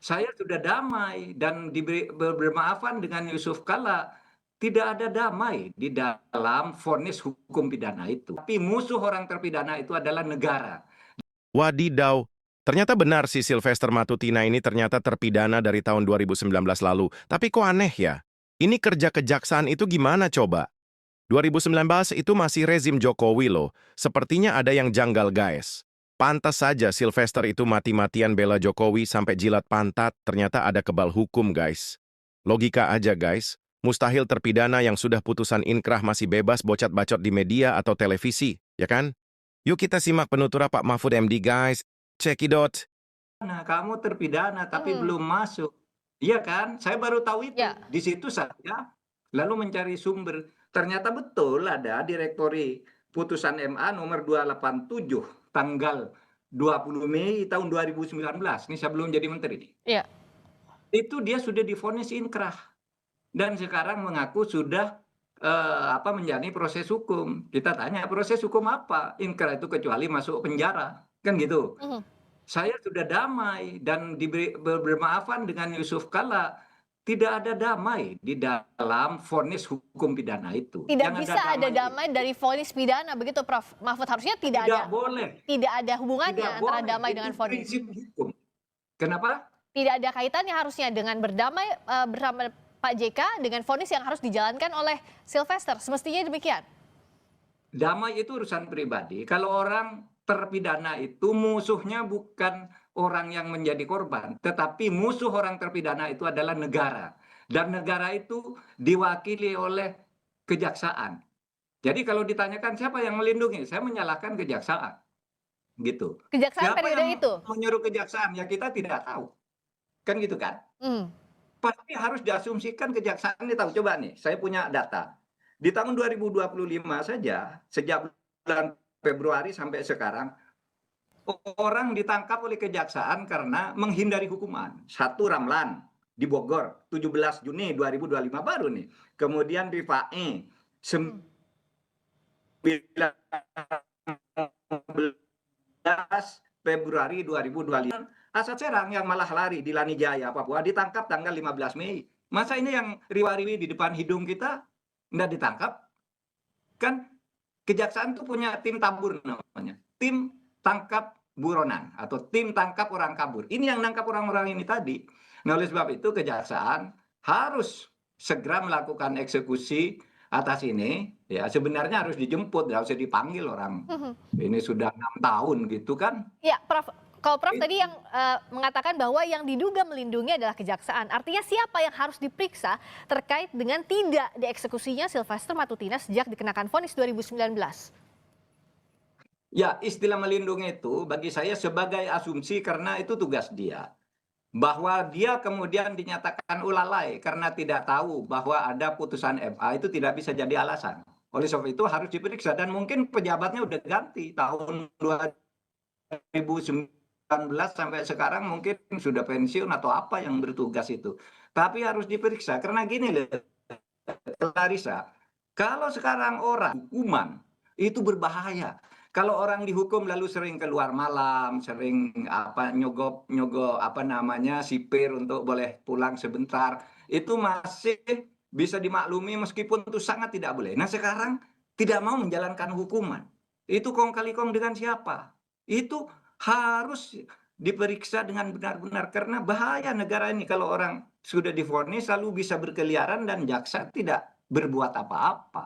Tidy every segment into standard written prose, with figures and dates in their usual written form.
Saya sudah damai dan diberi bermaafan dengan Yusuf Kalla. Tidak ada damai di dalam vonis hukum pidana itu. Tapi musuh orang terpidana itu adalah negara. Wadidaw, ternyata benar si Sylvester Matutina ini ternyata terpidana dari tahun 2019 lalu. Tapi kok aneh ya? Ini kerja kejaksaan itu gimana coba? 2019 itu masih rezim Jokowi loh. Sepertinya ada yang janggal guys. Pantas saja Sylvester itu mati-matian bela Jokowi sampai jilat pantat, ternyata ada kebal hukum guys. Logika aja guys, mustahil terpidana yang sudah putusan inkrah masih bebas bocot-bacot di media atau televisi, ya kan? Yuk kita simak penuturan Pak Mahfud MD guys. Cekidot. Nah, kamu terpidana tapi Mhm. belum masuk. Iya kan? Saya baru tahu itu. Ya. Di situ saya lalu mencari sumber. Ternyata betul ada direktori putusan MA nomor 287 tanggal 20 Mei tahun 2019. Ini sebelum jadi menteri. Iya. Itu dia sudah divonis inkrah dan sekarang mengaku sudah menjalani proses hukum. Kita tanya proses hukum apa? Inkrah itu kecuali masuk penjara, kan gitu. Mhm. Saya sudah damai dan diberi bermaafan dengan Yusuf Kalla. Tidak ada damai di dalam vonis hukum pidana itu. Tidak Yang bisa ada damai itu dari vonis pidana, begitu Prof. Mahfud? Harusnya tidak tidak ada boleh, hubungannya tidak antara boleh. damai Itu dengan vonis. prinsip hukum. Kenapa? Tidak ada kaitannya harusnya dengan berdamai bersama Pak JK dengan vonis yang harus dijalankan oleh Sylvester. Semestinya demikian. Damai itu urusan pribadi. Kalau orang terpidana itu musuhnya bukan orang yang menjadi korban, tetapi musuh orang terpidana itu adalah negara. Dan negara itu diwakili oleh kejaksaan. Jadi kalau ditanyakan siapa yang melindungi, saya menyalahkan kejaksaan. Gitu. Kejaksaan Siapa periode yang itu. menyuruh kejaksaan? Ya kita tidak tahu. Kan gitu kan? Hmm. Pasti harus diasumsikan kejaksaan ini tahu. Coba nih, saya punya data. Di tahun 2025 saja, sejak bulan Februari sampai sekarang, orang ditangkap oleh kejaksaan karena menghindari hukuman. Satu Ramlan di Bogor, 17 Juni 2025 baru nih. Kemudian Rifae, 19 Februari 2025. Asad Serang yang malah lari di Lanijaya, Papua, ditangkap tanggal 15 Mei. Masa ini yang riwa-riwi di depan hidung kita nggak ditangkap? Kan kejaksaan tuh punya tim tabur namanya. Tim tangkap buronan atau tim tangkap orang kabur. Ini yang nangkap orang-orang ini tadi. Nah, oleh sebab itu kejaksaan harus segera melakukan eksekusi atas ini. Ya sebenarnya harus dijemput, nggak usah dipanggil orang. Ini sudah 6 tahun gitu kan. Ya, Prof. Kalau Prof tadi yang mengatakan bahwa yang diduga melindungi adalah kejaksaan. Artinya siapa yang harus diperiksa terkait dengan tidak dieksekusinya Sylvester Matutina sejak dikenakan vonis 2019? Ya, istilah melindungi itu bagi saya sebagai asumsi karena itu tugas dia. Bahwa dia kemudian dinyatakan lalai karena tidak tahu bahwa ada putusan MA itu tidak bisa jadi alasan. Oleh sebab itu harus diperiksa dan mungkin pejabatnya udah ganti tahun 2019 sampai sekarang mungkin sudah pensiun atau apa yang bertugas itu. Tapi harus diperiksa karena gini loh, Clarissa, kalau sekarang orang hukuman itu berbahaya. Kalau orang dihukum lalu sering keluar malam, sering nyogok sipir untuk boleh pulang sebentar, itu masih bisa dimaklumi meskipun itu sangat tidak boleh. Nah sekarang tidak mau menjalankan hukuman. Itu kong kali kong dengan siapa? Itu harus diperiksa dengan benar-benar karena bahaya negara ini kalau orang sudah divonis lalu bisa berkeliaran dan jaksa tidak berbuat apa-apa.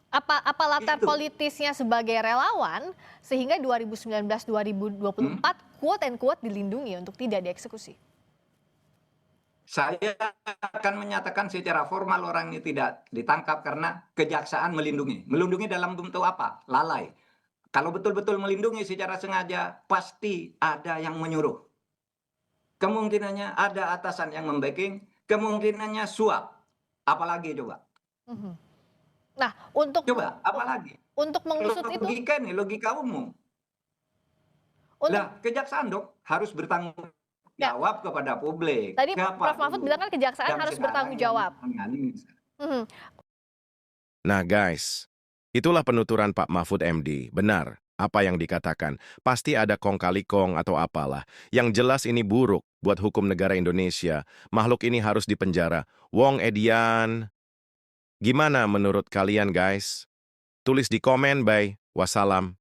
Apa latar Itu. politisnya sebagai relawan sehingga 2019-2024 quote and quote dilindungi untuk tidak dieksekusi? Saya akan menyatakan secara formal orang ini tidak ditangkap karena kejaksaan melindungi. Melindungi dalam bentuk apa? Lalai. Kalau betul-betul melindungi secara sengaja, pasti ada yang menyuruh. Kemungkinannya ada atasan yang membacking, kemungkinannya suap. Apalagi coba? Nah, untuk Coba, apalagi? mengusut itu, Logika nih, logika umum. untuk Lah, kejaksaan dong harus bertanggung ya, jawab kepada publik. tadi Siapa Prof Mahfud dulu bilang kan kejaksaan yang harus sekarang bertanggung yang jawab. menangani? Mhm. Nah guys, itulah penuturan Pak Mahfud MD. Benar, apa yang dikatakan. Pasti ada kong kali kong atau apalah. Yang jelas ini buruk buat hukum negara Indonesia. Makhluk ini harus dipenjara. Wong Edian, gimana menurut kalian guys? Tulis di komen, bye. Wassalam.